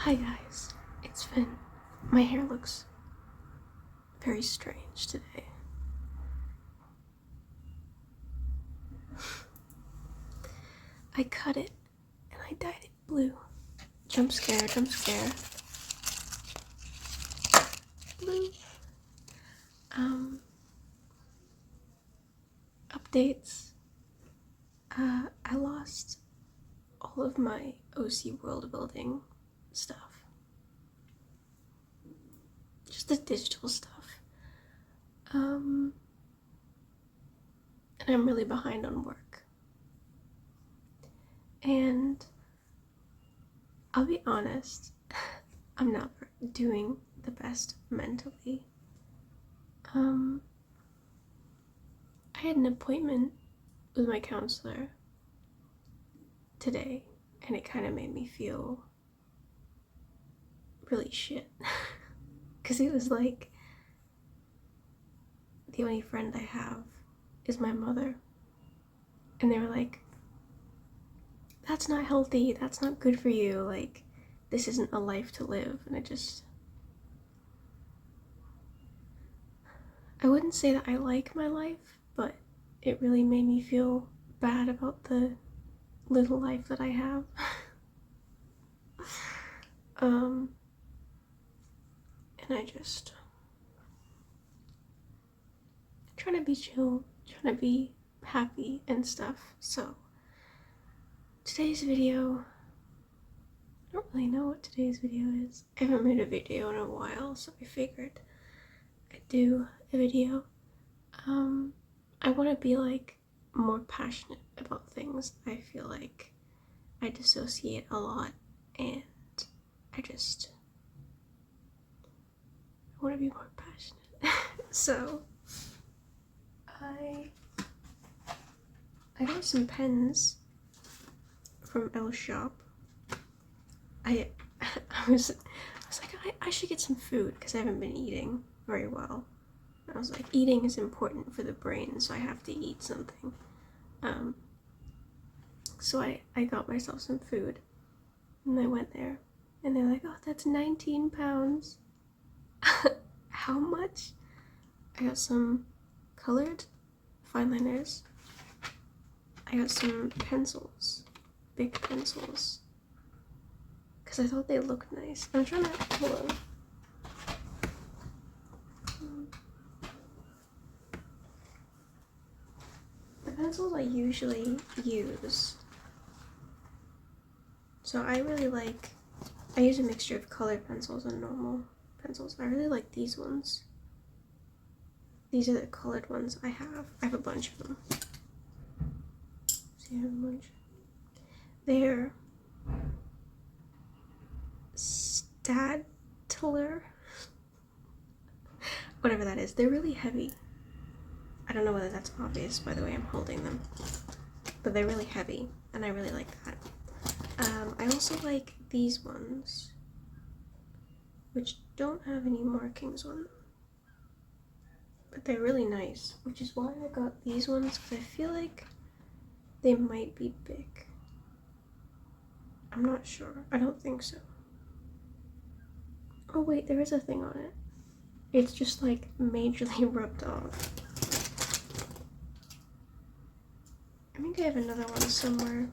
Hi guys, it's Finn. My hair looks very strange today. I cut it and I dyed it blue. Jump scare, jump scare. Blue. Updates. I lost all of my OC world building stuff. Just the digital stuff. And I'm really behind on work. And I'll be honest, I'm not doing the best mentally. I had an appointment with my counselor today, and it kind of made me feel really shit. Because it was like, the only friend I have is my mother. And they were like, that's not healthy, that's not good for you, like, this isn't a life to live. And I wouldn't say that I like my life, but it really made me feel bad about the little life that I have. And I just trying to be chill, trying to be happy and stuff. So today's video, I don't really know what today's video is. I haven't made a video in a while, so I figured I'd do a video. I want to be like more passionate about things. I feel like I dissociate a lot, and I want to be more passionate. So I got some pens from L Shop. I was like, I should get some food because I haven't been eating very well. I was like, eating is important for the brain, so I have to eat something. So I got myself some food, and I went there, and they're like, oh, that's 19 pounds. How much? I got some colored fine liners. I got some pencils, big pencils, because I thought they looked nice. I'm trying to, hold on. The pencils I usually use, so I really like, I use a mixture of colored pencils and normal pencils. I really like these ones. These are the colored ones I have. I have a bunch of them. See, I have a bunch. They're Stadtler, whatever that is. They're really heavy. I don't know whether that's obvious by the way I'm holding them, but they're really heavy, and I really like that. I also like these ones, which don't have any markings on them, but they're really nice, which is why I got these ones, because I feel like they might be big. I'm not sure. I don't think so. Oh wait, there is a thing on it. It's just like majorly rubbed off. I think I have another one somewhere.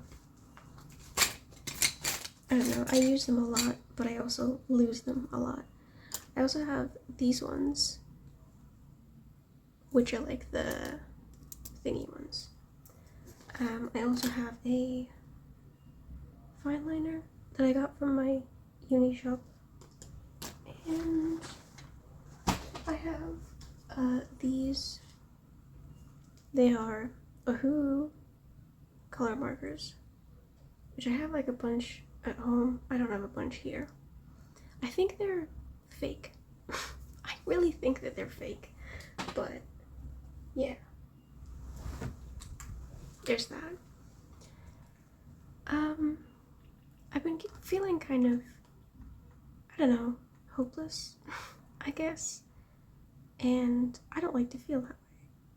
I don't know, I use them a lot, but I also lose them a lot. I also have these ones, which are like the thingy ones. I also have a fine liner that I got from my uni shop, and I have these. They are Wahoo color markers, which I have like a bunch at home. I don't have a bunch here. I think they're fake. I really think that they're fake, but yeah, there's that. I've been feeling kind of, I don't know, hopeless, I guess, and I don't like to feel that way,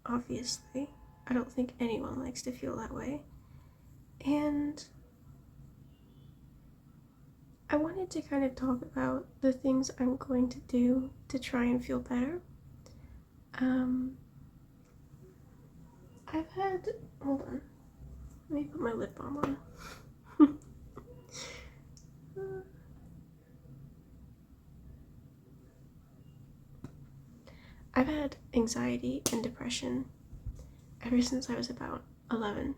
obviously. I don't think anyone likes to feel that way, and I wanted to kind of talk about the things I'm going to do to try and feel better. I've had, hold on, let me put my lip balm on. I've had anxiety and depression ever since I was about 11.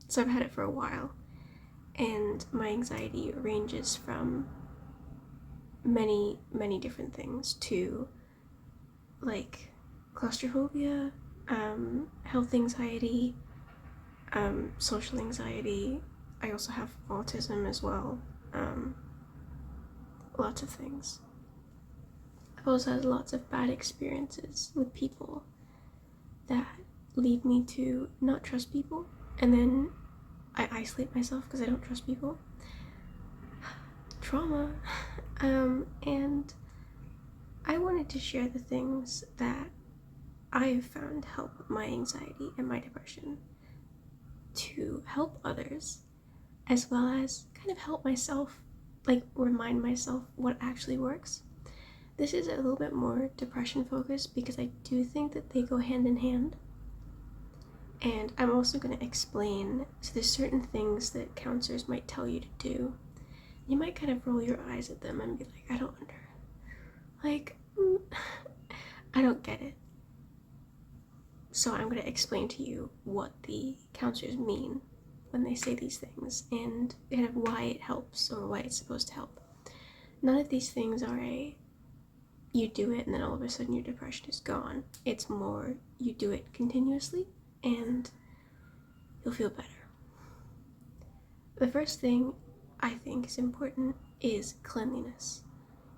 So I've had it for a while. And my anxiety ranges from many, many different things to like claustrophobia, health anxiety, social anxiety. I also have autism as well. Lots of things. I've also had lots of bad experiences with people that lead me to not trust people, and then I isolate myself because I don't trust people. Trauma. And I wanted to share the things that I have found help my anxiety and my depression to help others, as well as kind of help myself, like remind myself what actually works. This is a little bit more depression focused because I do think that they go hand in hand. And I'm also going to explain, so there's certain things that counselors might tell you to do. You might kind of roll your eyes at them and be like, I don't get it. So I'm going to explain to you what the counselors mean when they say these things and kind of why it helps or why it's supposed to help. None of these things are you do it and then all of a sudden your depression is gone. It's more you do it continuously and you'll feel better. The first thing I think is important is cleanliness.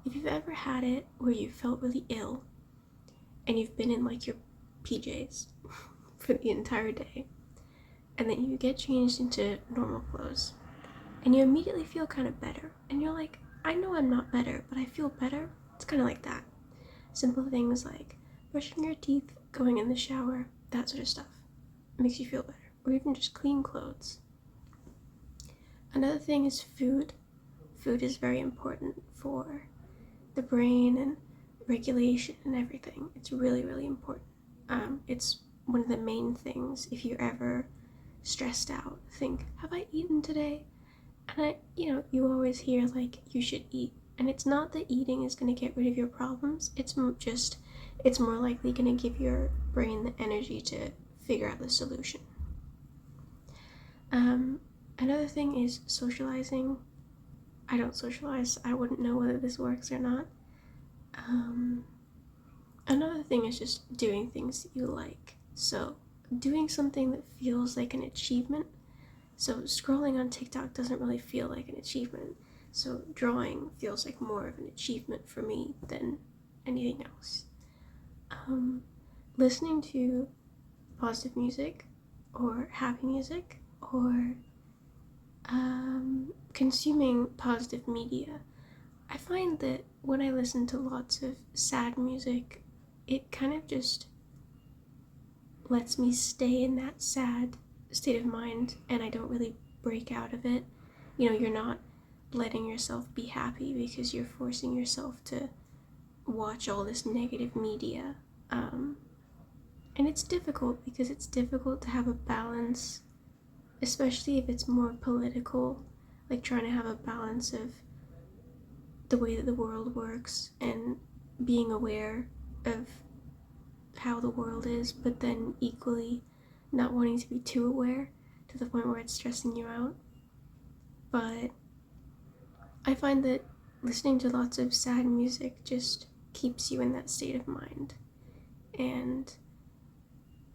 If you've ever had it where you felt really ill and you've been in like your PJs for the entire day, and then you get changed into normal clothes and you immediately feel kind of better, and you're like, I know I'm not better, but I feel better. It's kind of like that. Simple things like brushing your teeth, going in the shower, that sort of stuff makes you feel better. Or even just clean clothes. Another thing is food. Food is very important for the brain and regulation and everything. It's really, really important. It's one of the main things. If you're ever stressed out, think, have I eaten today? And you always hear like you should eat. And it's not that eating is going to get rid of your problems. It's more likely going to give your brain the energy to figure out the solution. Another thing is socializing. I don't socialize. I wouldn't know whether this works or not. Another thing is just doing things that you like. So doing something that feels like an achievement. So scrolling on TikTok doesn't really feel like an achievement. So drawing feels like more of an achievement for me than anything else. Listening to positive music or happy music or consuming positive media. I find that when I listen to lots of sad music, it kind of just lets me stay in that sad state of mind and I don't really break out of it. You're not letting yourself be happy because you're forcing yourself to watch all this negative media. And it's difficult because it's difficult to have a balance, especially if it's more political, like trying to have a balance of the way that the world works and being aware of how the world is, but then equally not wanting to be too aware to the point where it's stressing you out. But I find that listening to lots of sad music just keeps you in that state of mind. And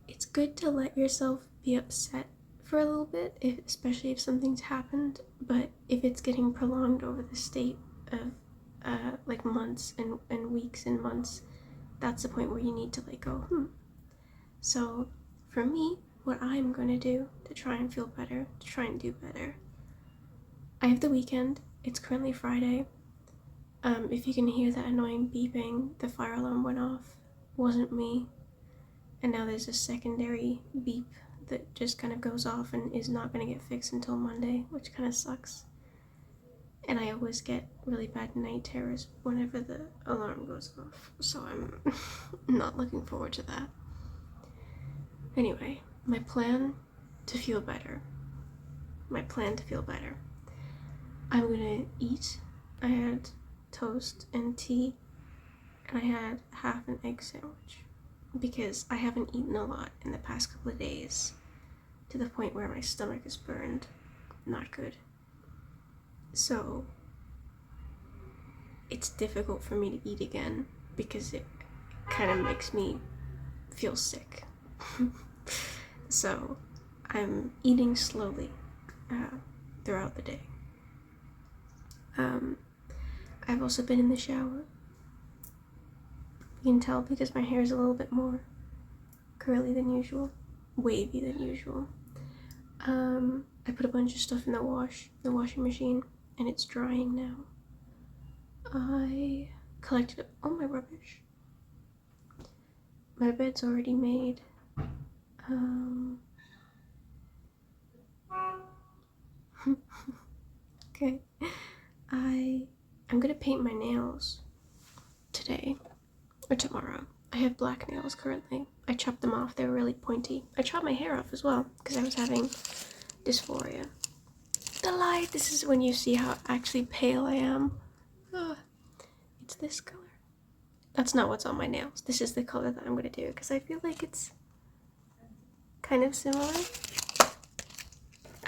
it's good to let yourself be upset for a little bit, especially if something's happened, but if it's getting prolonged over the state of like months and weeks and months, that's the point where you need to go, So for me, what I'm going to do to try and feel better, to try and do better, I have the weekend. It's currently Friday. If you can hear that annoying beeping, the fire alarm went off. It wasn't me. And now there's a secondary beep that just kind of goes off and is not going to get fixed until Monday, which kind of sucks. and I always get really bad night terrors whenever the alarm goes off, so I'm not looking forward to that. Anyway, my plan to feel better. I'm gonna eat. I had toast and tea, and I had half an egg sandwich because I haven't eaten a lot in the past couple of days to the point where my stomach is burned. Not good. So it's difficult for me to eat again because it kind of makes me feel sick. So I'm eating slowly throughout the day. I've also been in the shower. You can tell because my hair is a little bit more curly than usual, wavy than usual. I put a bunch of stuff in the washing machine, and it's drying now. I collected all my rubbish. My bed's already made. Okay. I'm gonna paint my nails today or tomorrow. I have black nails currently. I chopped them off. They were really pointy. I chopped my hair off as well because I was having dysphoria. The light. This is when you see how actually pale I am. It's this color. That's not what's on my nails. This is the color that I'm gonna do because I feel like it's kind of similar.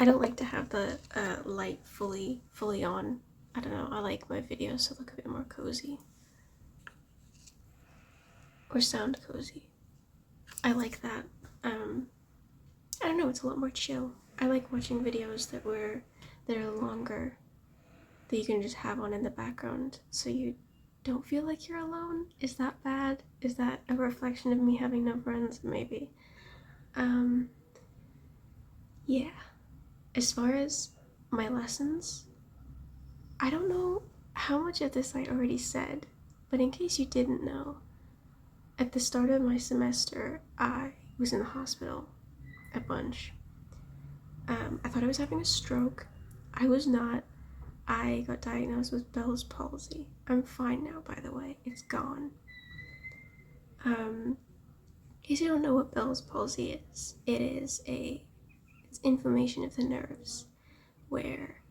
I don't like to have the light fully on. I don't know, I like my videos to look a bit more cozy. Or sound cozy. I like that. I don't know, it's a lot more chill. I like watching videos that are longer, that you can just have on in the background so you don't feel like you're alone. Is that bad? Is that a reflection of me having no friends? Maybe. Yeah. As far as my lessons, I don't know how much of this I already said, but in case you didn't know, at the start of my semester, I was in the hospital a bunch. I thought I was having a stroke. I was not. I got diagnosed with Bell's palsy. I'm fine now, by the way. It's gone. In case you don't know what Bell's palsy is, it's inflammation of the nerves, where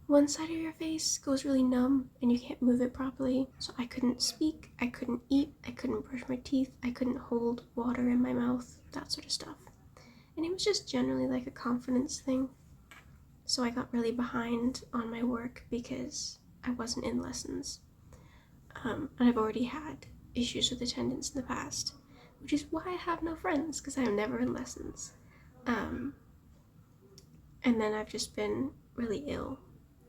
one side of your face goes really numb and you can't move it properly. So I couldn't speak, I couldn't eat, I couldn't brush my teeth, I couldn't hold water in my mouth, that sort of stuff. And it was just generally like a confidence thing. So I got really behind on my work because I wasn't in lessons. And I've already had issues with attendance in the past, which is why I have no friends, because I'm never in lessons. And then I've just been really ill.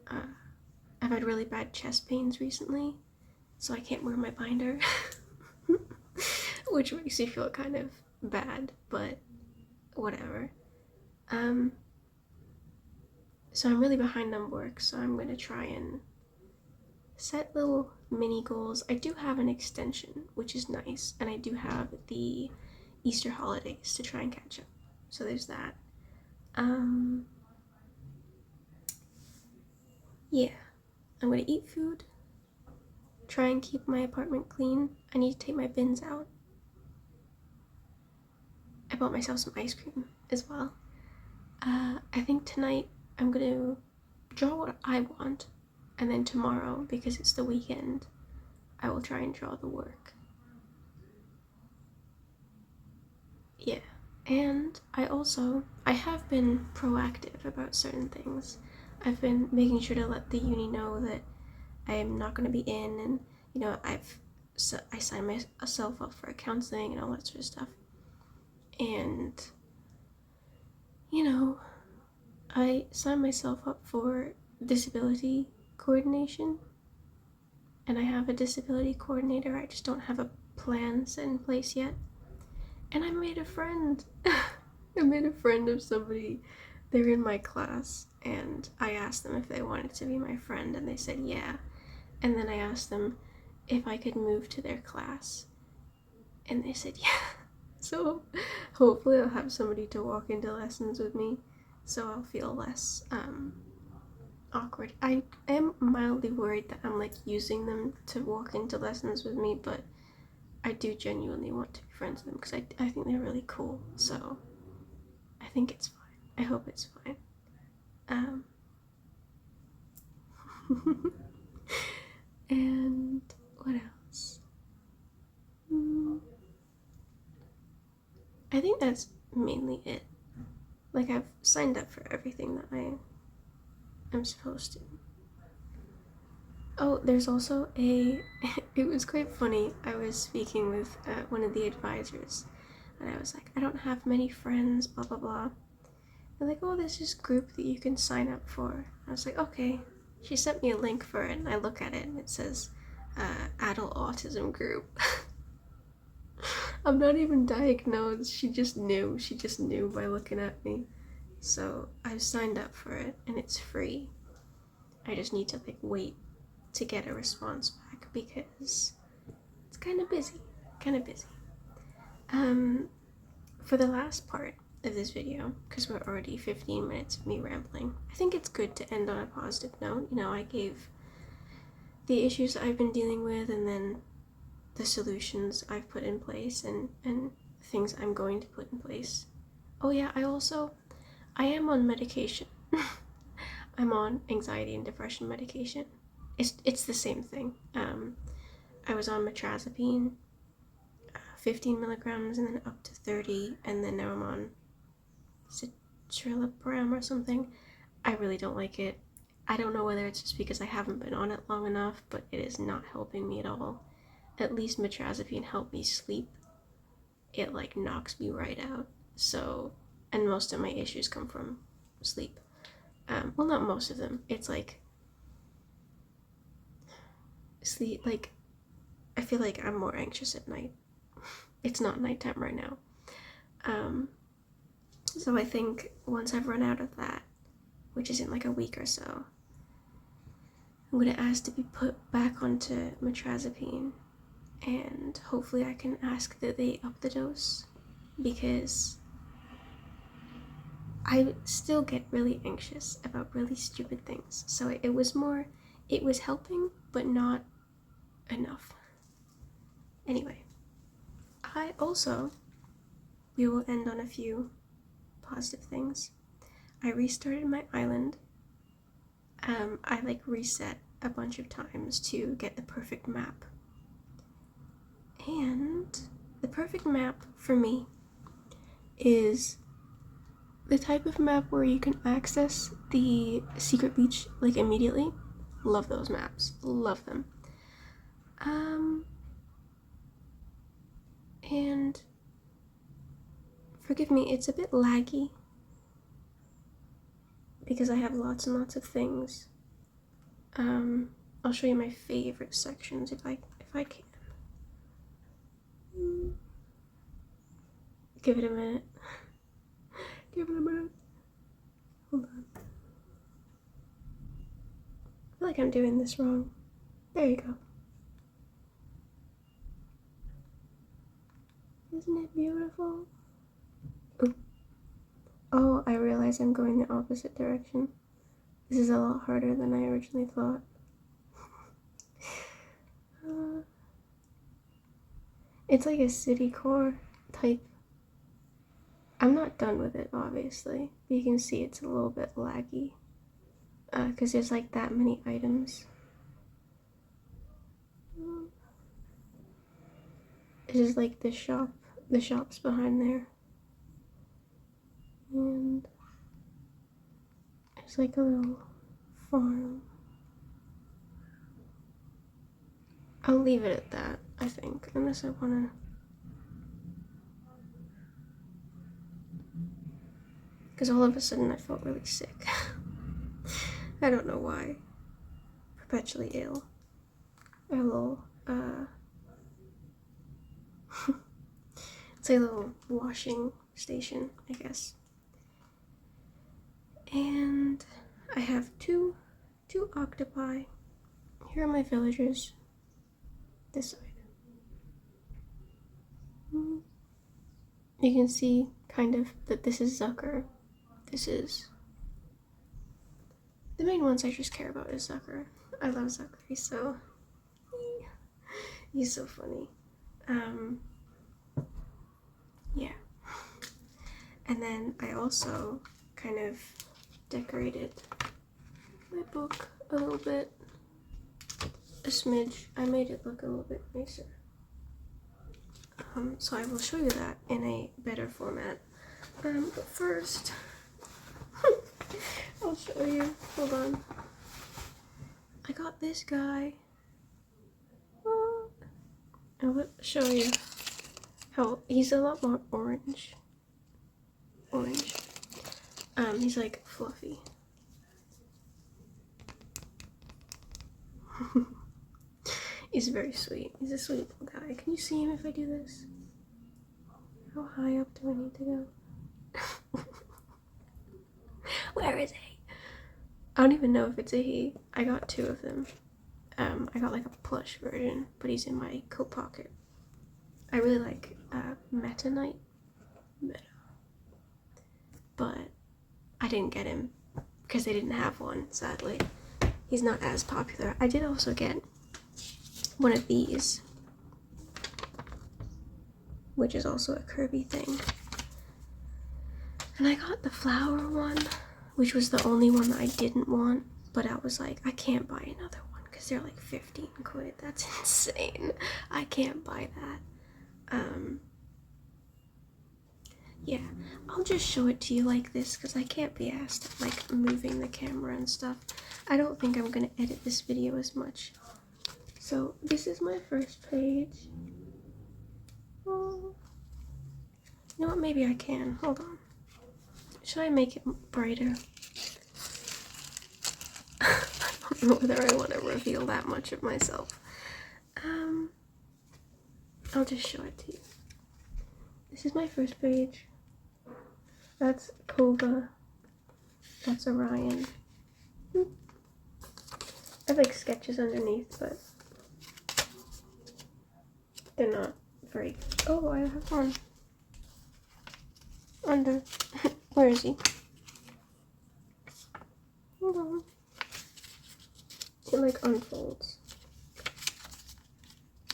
I've had really bad chest pains recently, so I can't wear my binder, which makes me feel kind of bad, but whatever. So I'm really behind on work, so I'm gonna try and set little mini goals. I do have an extension, which is nice, and I do have the Easter holidays to try and catch up. So there's that. Yeah, I'm gonna eat food, try and keep my apartment clean. I need to take my bins out. I bought myself some ice cream as well. I think tonight I'm gonna draw what I want, and then tomorrow, because it's the weekend, I will try and draw the work. Yeah, and I have been proactive about certain things. I've been making sure to let the uni know that I am not going to be in, and I signed myself up for counseling and all that sort of stuff. And I signed myself up for disability coordination, and I have a disability coordinator. I just don't have a plan set in place yet. And I made a friend. I made a friend of somebody. They're in my class, and I asked them if they wanted to be my friend, and they said yeah. And then I asked them if I could move to their class, and they said yeah. So hopefully I'll have somebody to walk into lessons with me, so I'll feel less awkward. I am mildly worried that I'm like using them to walk into lessons with me, but I do genuinely want to be friends with them because I think they're really cool. So I think it's fine. I hope it's fine. And what else? I think that's mainly it. Like, I've signed up for everything that I am supposed to. Oh, there's also a... It was quite funny. I was speaking with one of the advisors, and I was like, I don't have many friends, blah, blah, blah. They're like, oh, there's this group that you can sign up for. I was like, okay. She sent me a link for it, and I look at it, and it says, adult autism group. I'm not even diagnosed. She just knew. She just knew by looking at me. So I've signed up for it, and it's free. I just need to like wait to get a response back because it's kind of busy. For the last part of this video, because we're already 15 minutes of me rambling, I think it's good to end on a positive note. You know, I gave the issues I've been dealing with, and then the solutions I've put in place, and things I'm going to put in place. Oh yeah, I am on medication. I'm on anxiety and depression medication. It's the same thing. I was on metrazapine, 15 milligrams, and then up to 30, and then now I'm on citalopram or something. I really don't like it. I don't know whether it's just because I haven't been on it long enough, but it is not helping me at all. At least metrazapine helped me sleep. It like knocks me right out. So, and most of my issues come from sleep. Well, not most of them. It's like sleep. Like, I feel like I'm more anxious at night. It's not nighttime right now. So I think once I've run out of that, which is in like a week or so, I'm gonna ask to be put back onto metrazapine, and hopefully I can ask that they up the dose, because I still get really anxious about really stupid things. So it was helping, but not enough. Anyway, we will end on a few positive things. I restarted my island. I like reset a bunch of times to get the perfect map. And the perfect map for me is the type of map where you can access the secret beach like immediately. Love those maps. Love them. And forgive me, it's a bit laggy because I have lots and lots of things. I'll show you my favorite sections if I can. Give it a minute. Give it a minute. Hold on. I feel like I'm doing this wrong. There you go. Isn't it beautiful? Ooh. Oh, I realize I'm going the opposite direction. This is a lot harder than I originally thought. It's like a city core type. I'm not done with it, obviously. But you can see it's a little bit laggy. Because there's like that many items. It is like the shop's behind there. And there's like a little farm. I'll leave it at that, I think, unless I wanna... Because all of a sudden I felt really sick. I don't know why. Perpetually ill. A little, it's like a little washing station, I guess. And I have two octopi. Here are my villagers. This side. You can see kind of that this is Zucker. This The main ones I just care about is Zucker. I love Zucker. He's so funny. Yeah. And then I also kind of decorated my book a little bit, a smidge. I made it look a little bit nicer. So I will show you that in a better format. But first, I'll show you. Hold on. I got this guy. I will show you how he's a lot more orange. He's like fluffy. He's very sweet. He's a sweet little guy. Can you see him if I do this? How high up do I need to go? Where is he? I don't even know if it's a he. I got 2 of them. I got like a plush version, but he's in my coat pocket. I really like Meta, but I didn't get him because they didn't have one, sadly. He's not as popular. I did also get one of these, which is also a Kirby thing. And I got the flower one, which was the only one that I didn't want, but I was like, I can't buy another one because they're like 15 quid. That's insane. I can't buy that. Yeah, I'll just show it to you like this because I can't be asked like moving the camera and stuff. I don't think I'm gonna edit this video as much. So this is my first page. Oh. You know what, maybe I can. Hold on. Should I make it brighter? I don't know whether I want to reveal that much of myself. I'll just show it to you. This is my first page. That's Kova. That's Orion. I have like sketches underneath, but they're not very good. Oh, I have one under. Where is he? Hold on. It like unfolds.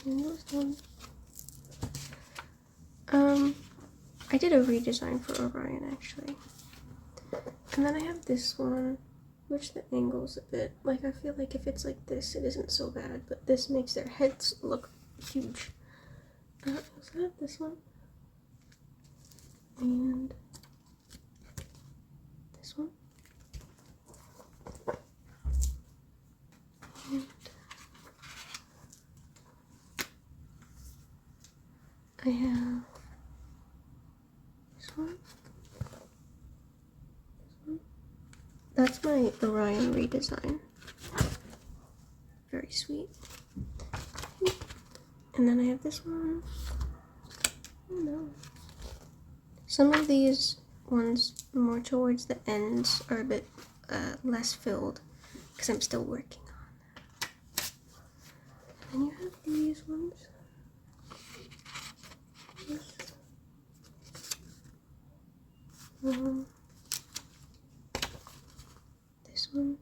And there's one. I did a redesign for Orion actually. And then I have this one, which the angle's a bit, like I feel like if it's like this, it isn't so bad, but this makes their heads look huge. So I have this one. And this one. And I have this one. That's my Orion redesign. Very sweet. And then I have this one. Oh no. Some of these ones more towards the ends are a bit less filled because I'm still working on that. And then you have these ones. This one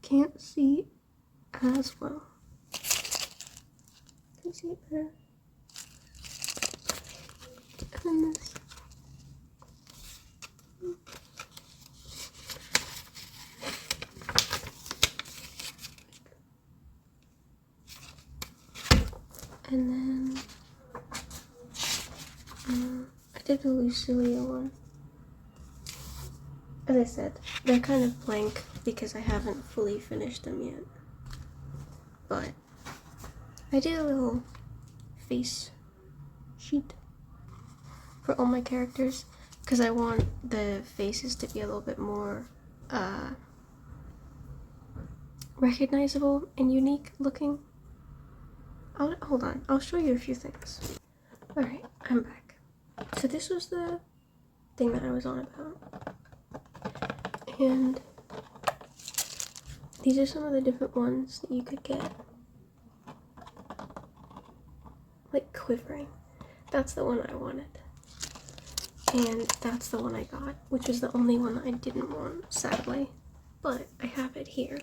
can't see as well. Can you see it better? And then this. And then I did the Lucilia one. As I said, they're kind of blank because I haven't fully finished them yet. But I did a little face sheet for all my characters because I want the faces to be a little bit more recognizable and unique looking. Hold on, I'll show you a few things. Alright, I'm back. So this was the thing that I was on about. And these are some of the different ones that you could get. Like quivering. That's the one I wanted. And that's the one I got, which is the only one that I didn't want, sadly. but I have it here.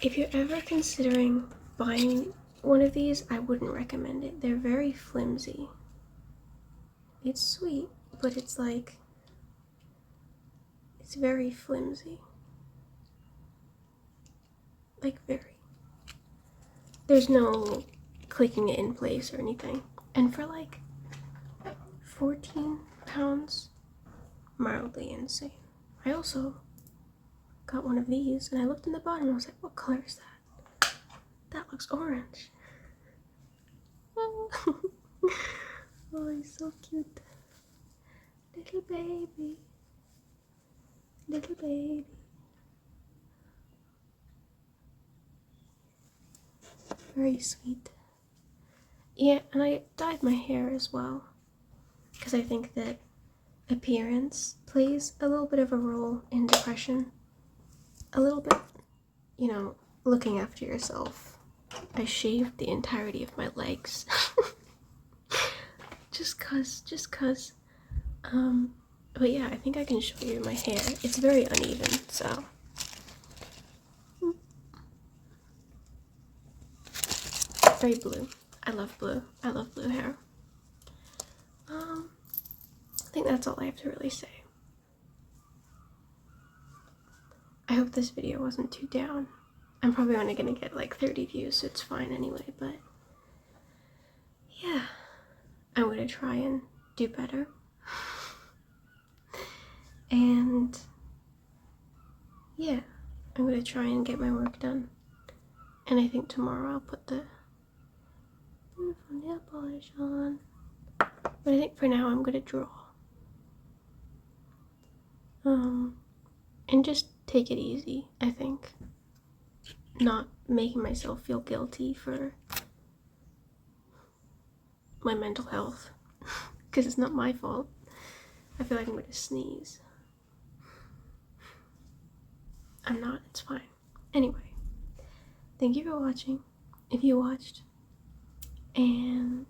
If you're ever considering buying one of these, I wouldn't recommend it. They're very flimsy. It's sweet, but it's like, it's very flimsy. Like very. There's no clicking it in place or anything. And for like 14 pounds, mildly insane. I also got one of these and I looked in the bottom and I was like, what color is that? That looks orange. Oh, oh, he's so cute. Little baby. Little baby. Very sweet. Yeah, and I dyed my hair as well, because I think that appearance plays a little bit of a role in depression. A little bit, you know, looking after yourself. I shaved the entirety of my legs. just cause. But yeah, I think I can show you my hair. It's very uneven, so. Very blue. I love blue. I love blue hair. I think that's all I have to really say. I hope this video wasn't too down. I'm probably only gonna get like 30 views, so it's fine anyway, but yeah, I'm gonna try and do better. And yeah, I'm gonna try and get my work done. And I think tomorrow I'll put the beautiful nail polish on. But I think for now I'm gonna draw. And just take it easy, I think. Not making myself feel guilty for my mental health. Because it's not my fault. I feel like I'm gonna sneeze. I'm not, it's fine. Anyway, thank you for watching, if you watched, and